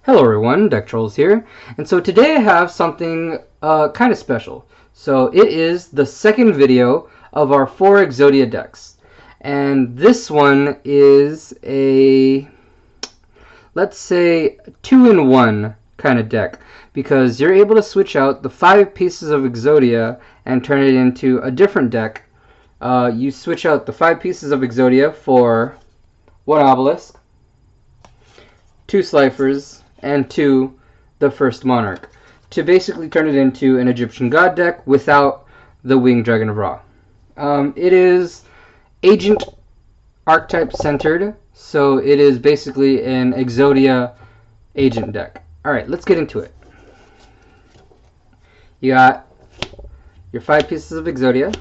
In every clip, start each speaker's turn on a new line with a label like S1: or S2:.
S1: Hello everyone, DeckTrolls here, and so today I have something kind of special. So it is the second video of our 4 Exodia decks, and this one is a, let's say, 2-in-1 kind of deck, because you're able to switch out the 5 pieces of Exodia and turn it into a different deck. You switch out the 5 pieces of Exodia for 1 obelisk, 2 Sliffers, and 2 the first monarch, to basically turn it into an Egyptian god deck without the winged dragon of Ra. It is agent archetype centered, so it is basically an Exodia agent deck. Alright, let's get into it. You got your 5 pieces of Exodia.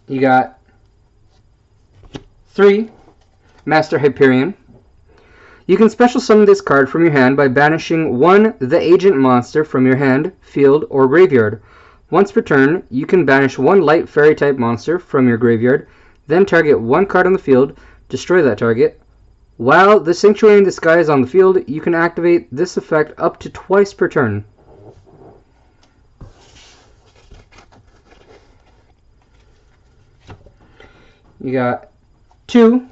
S1: You got 3 Master Hyperion. You can special summon this card from your hand by banishing 1 the agent monster from your hand, field, or graveyard. Once per turn, you can banish 1 light fairy type monster from your graveyard, then target 1 card on the field, destroy that target. While the Sanctuary in the Sky is on the field, you can activate this effect up to twice per turn. You got 2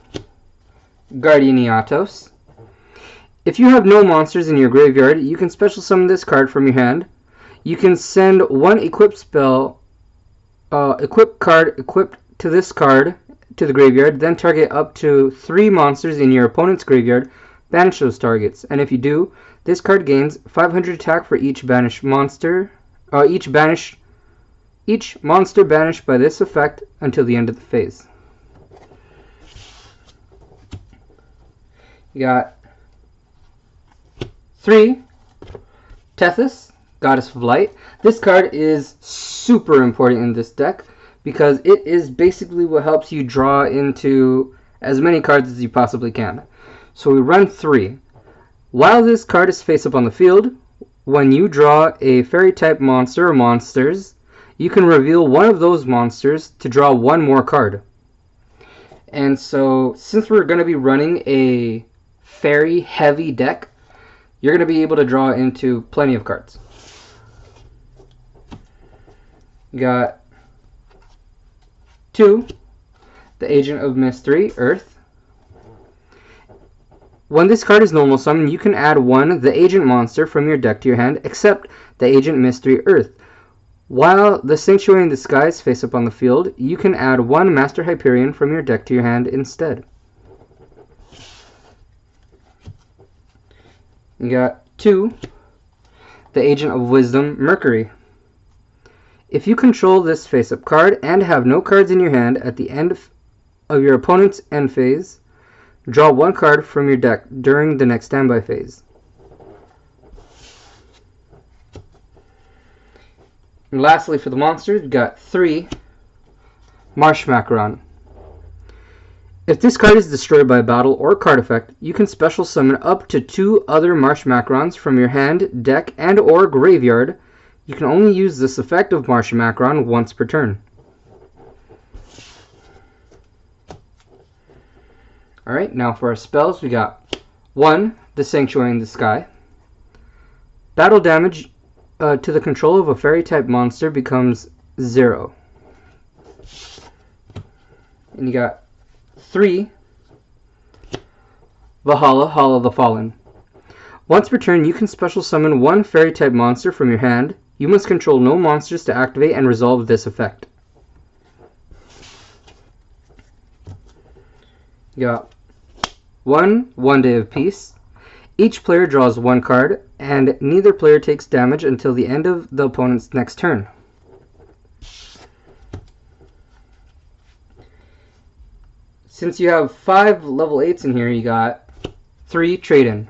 S1: Guardianiatos. If you have no monsters in your graveyard, you can special summon this card from your hand. You can send 1 equip card equipped to this card to the graveyard, then target up to 3 monsters in your opponent's graveyard, banish those targets, and if you do, this card gains 500 attack for each banished monster, each monster banished by this effect until the end of the phase. You got 3 Tethys, Goddess of Light. This card is super important in this deck because it is basically what helps you draw into as many cards as you possibly can. So we run 3. While this card is face up on the field, when you draw a fairy type monster or monsters, you can reveal one of those monsters to draw 1 more card. And so since we're going to be running a fairy heavy deck, you're going to be able to draw into plenty of cards. You got 2 the Agent of Mystery, Earth. When this card is normal summon, you can add 1 the agent monster from your deck to your hand, except the Agent Mystery, Earth. While the Sanctuary in the Sky is face up on the field, you can add 1 Master Hyperion from your deck to your hand instead. You got 2 the Agent of Wisdom, Mercury. If you control this face-up card and have no cards in your hand at the end of your opponent's end phase, draw 1 card from your deck during the next standby phase. And lastly, for the monsters, we've got 3 Marsh Macaron. If this card is destroyed by a battle or card effect, you can special summon up to 2 other Marsh Macarons from your hand, deck, and or graveyard. You can only use this effect of Marsh Macaron once per turn. Alright, now for our spells, we got 1 the Sanctuary in the Sky. Battle damage to the control of a fairy type monster becomes 0. And you got 3 Valhalla, Hall of the Fallen. Once per turn, you can special summon 1 fairy type monster from your hand. You must control no monsters to activate and resolve this effect. You got 1 Day of Peace. Each player draws 1 card, and neither player takes damage until the end of the opponent's next turn. Since you have 5 level 8s in here, you got 3 Trade-In.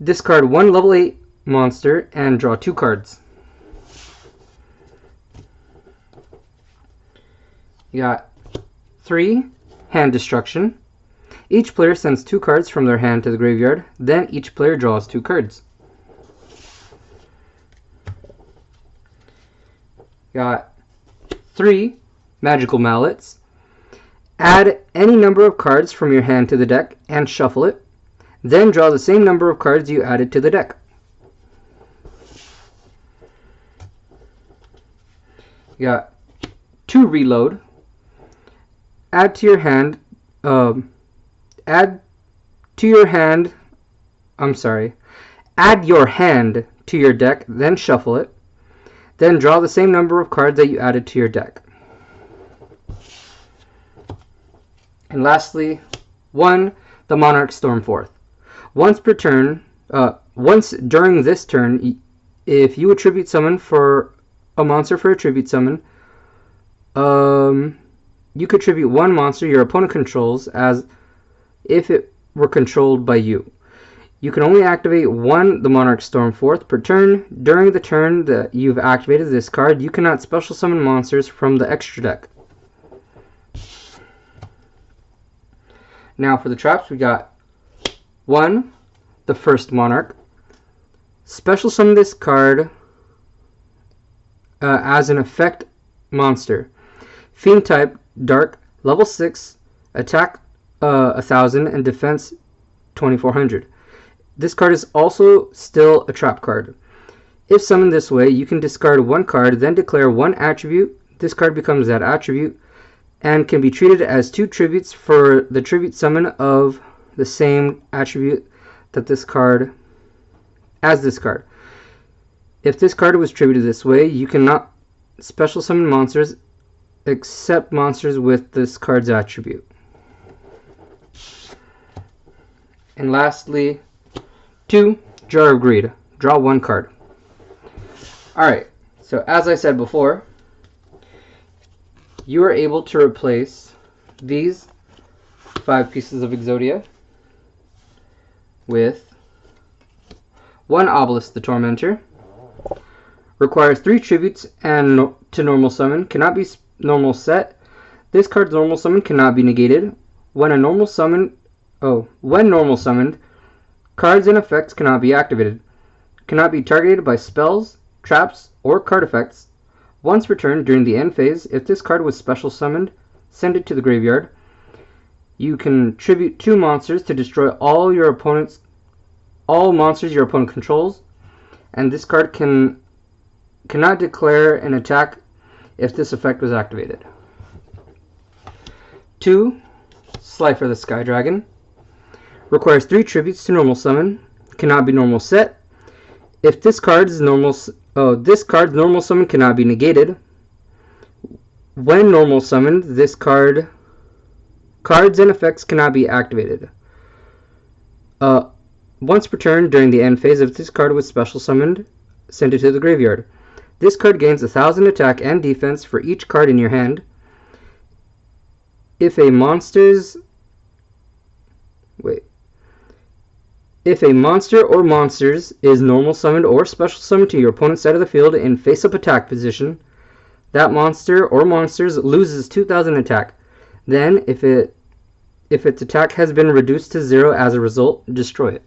S1: Discard 1 level 8 monster and draw 2 cards. You got 3 Hand Destruction. Each player sends 2 cards from their hand to the graveyard, then each player draws 2 cards. Got 3 magical mallets. Add any number of cards from your hand to the deck and shuffle it. Then draw the same number of cards you added to the deck. You got 2 reload. Add your hand to your deck, then shuffle it. Then draw the same number of cards that you added to your deck. And lastly, 1, the Monarch Stormforth. Once during this turn, if you attribute summon for a monster for a tribute summon, you could tribute 1 monster your opponent controls as if it were controlled by you. You can only activate the Monarch Stormforth per turn. During the turn that you've activated this card, you cannot special summon monsters from the extra deck. Now for the traps, we got 1, the first Monarch. Special summon this card as an effect monster. Fiend type, dark, level 6, attack 1000 and defense 2400. This card is also still a trap card. If summoned this way, you can discard 1 card, then declare 1 attribute. This card becomes that attribute and can be treated as 2 tributes for the tribute summon of the same attribute that this card as this card. If this card was tributed this way, you cannot special summon monsters except monsters with this card's attribute. And lastly, 2, Jar of Greed. Draw 1 card. Alright, so as I said before, you are able to replace these 5 pieces of Exodia with 1 Obelisk the Tormentor. Requires 3 tributes and to normal summon. Cannot be normal set. This card's normal summon cannot be negated. When normal summoned, cards and effects cannot be activated. Cannot be targeted by spells, traps, or card effects. Once returned during the end phase, if this card was special summoned, send it to the graveyard. You can tribute 2 monsters to destroy all monsters your opponent controls, and this card cannot declare an attack if this effect was activated. 2, Slifer the Sky Dragon. Requires 3 tributes to normal summon. Cannot be normal set. If this card's normal summon cannot be negated. When normal summoned, this cards and effects cannot be activated. Once per turn during the end phase, if this card was special summoned, send it to the graveyard. This card gains 1000 attack and defense for each card in your hand. If a monster or monsters is normal summoned or special summoned to your opponent's side of the field in face-up attack position, that monster or monsters loses 2000 attack. Then, if its attack has been reduced to 0 as a result, destroy it.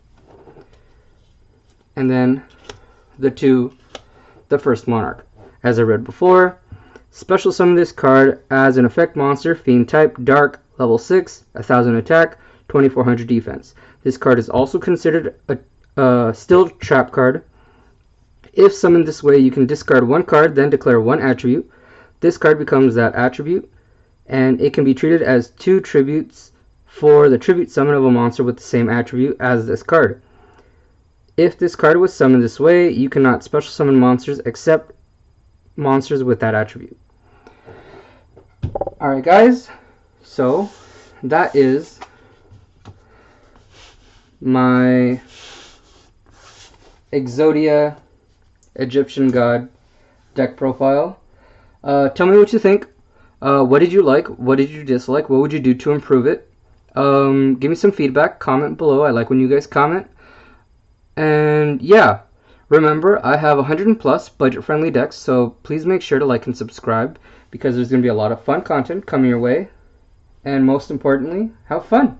S1: And then the first Monarch. As I read before, special summon this card as an effect monster, fiend type, dark, level 6, 1000 attack, 2400 defense. This card is also considered a still trap card. If summoned this way, you can discard 1 card, then declare 1 attribute. This card becomes that attribute, and it can be treated as 2 tributes for the tribute summon of a monster with the same attribute as this card. If this card was summoned this way, you cannot special summon monsters except monsters with that attribute. Alright guys, so that is my Exodia Egyptian God deck profile. Tell me what you think. What did you like? What did you dislike? What would you do to improve it? Give me some feedback. Comment below. I like when you guys comment. And yeah, remember I have 100+ budget-friendly decks, so please make sure to like and subscribe because there's going to be a lot of fun content coming your way. And most importantly, have fun.